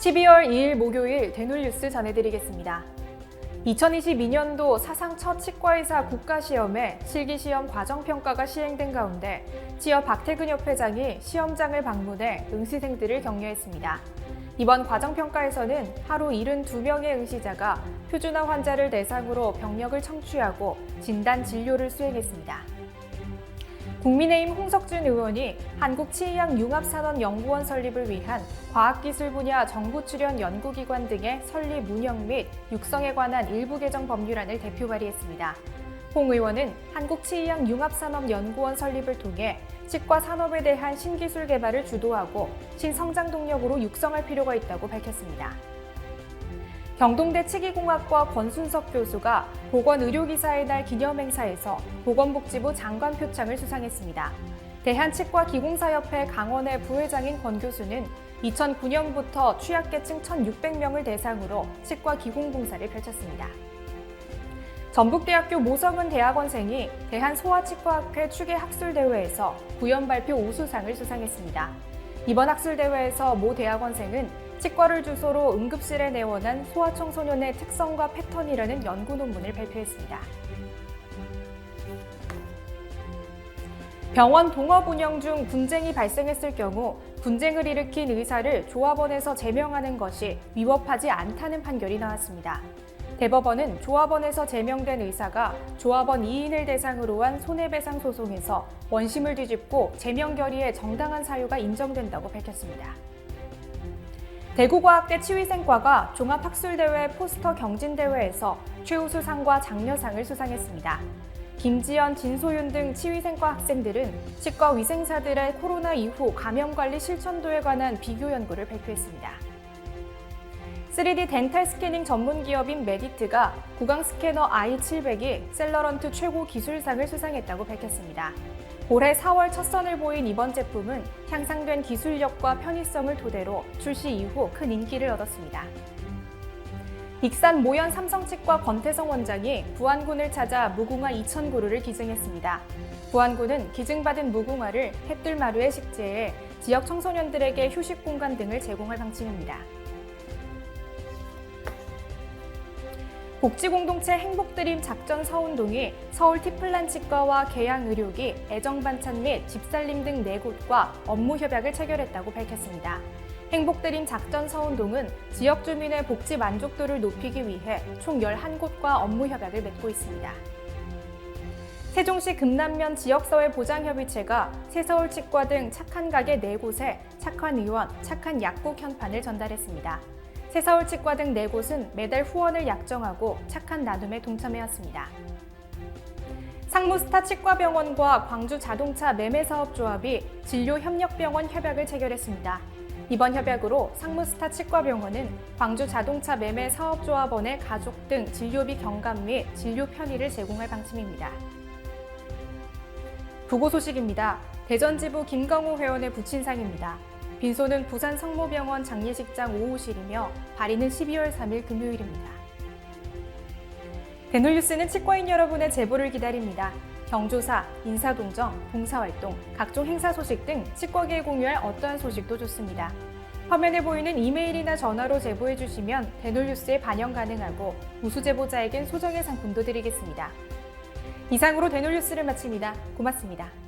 12월 2일 목요일 대놀뉴스 전해드리겠습니다. 2022년도 사상 첫 치과의사 국가시험에 실기시험 과정평가가 시행된 가운데 지역 박태근 협회장이 시험장을 방문해 응시생들을 격려했습니다. 이번 과정평가에서는 하루 72명의 응시자가 표준화 환자를 대상으로 병력을 청취하고 진단 진료를 수행했습니다. 국민의힘 홍석준 의원이 한국치의학융합산업연구원 설립을 위한 과학기술 분야 정부 출연 연구기관 등의 설립 운영 및 육성에 관한 일부 개정 법률안을 대표 발의했습니다. 홍 의원은 한국치의학융합산업연구원 설립을 통해 치과 산업에 대한 신기술 개발을 주도하고 신성장 동력으로 육성할 필요가 있다고 밝혔습니다. 경동대 치기공학과 권순석 교수가 보건의료기사의 날 기념행사에서 보건복지부 장관 표창을 수상했습니다. 대한치과기공사협회 강원회 부회장인 권 교수는 2009년부터 취약계층 1,600명을 대상으로 치과기공봉사를 펼쳤습니다. 전북대학교 모성은 대학원생이 대한소아치과학회 추계학술대회에서 구연 발표 우수상을 수상했습니다. 이번 학술대회에서 모 대학원생은 치과를 주소로 응급실에 내원한 소아청소년의 특성과 패턴이라는 연구 논문을 발표했습니다. 병원 동업 운영 중 분쟁이 발생했을 경우 분쟁을 일으킨 의사를 조합원에서 제명하는 것이 위법하지 않다는 판결이 나왔습니다. 대법원은 조합원에서 제명된 의사가 조합원 2인을 대상으로 한 손해배상 소송에서 원심을 뒤집고 제명 결의의 정당한 사유가 인정된다고 밝혔습니다. 대구과학대 치위생과가 종합학술대회 포스터 경진대회에서 최우수상과 장려상을 수상했습니다. 김지연, 진소윤 등 치위생과 학생들은 치과 위생사들의 코로나 이후 감염관리 실천도에 관한 비교 연구를 발표했습니다. 3D 덴탈 스캐닝 전문 기업인 메디트가 구강 스캐너 i700이 셀러런트 최고 기술상을 수상했다고 밝혔습니다. 올해 4월 첫 선을 보인 이번 제품은 향상된 기술력과 편의성을 토대로 출시 이후 큰 인기를 얻었습니다. 익산 모연 삼성치과 권태성 원장이 부안군을 찾아 무궁화 2,000그루를 기증했습니다. 부안군은 기증받은 무궁화를 햇들마루에 식재해 지역 청소년들에게 휴식 공간 등을 제공할 방침입니다. 복지공동체 행복드림 작전 서운동이 서울 티플란 치과와 계양의료기, 애정반찬 및 집살림 등 4곳과 업무 협약을 체결했다고 밝혔습니다. 행복드림 작전 서운동은 지역 주민의 복지 만족도를 높이기 위해 총 11곳과 업무 협약을 맺고 있습니다. 세종시 금남면 지역사회보장협의체가 새서울치과 등 착한 가게 4곳에 착한 의원, 착한 약국 현판을 전달했습니다. 새서울치과 등 4곳은 매달 후원을 약정하고 착한 나눔에 동참해왔습니다. 상무스타 치과병원과 광주자동차 매매사업조합이 진료협력병원 협약을 체결했습니다. 이번 협약으로 상무스타 치과병원은 광주자동차 매매사업조합원의 가족 등 진료비 경감 및 진료 편의를 제공할 방침입니다. 부고 소식입니다. 대전지부 김강호 회원의 부친상입니다. 빈소는 부산 성모병원 장례식장 5호실이며 발인은 12월 3일 금요일입니다. 대놀뉴스는 치과인 여러분의 제보를 기다립니다. 경조사, 인사동정, 봉사활동, 각종 행사 소식 등 치과계에 공유할 어떠한 소식도 좋습니다. 화면에 보이는 이메일이나 전화로 제보해 주시면 대놀뉴스에 반영 가능하고 우수 제보자에겐 소정의 상품도 드리겠습니다. 이상으로 대놀뉴스를 마칩니다. 고맙습니다.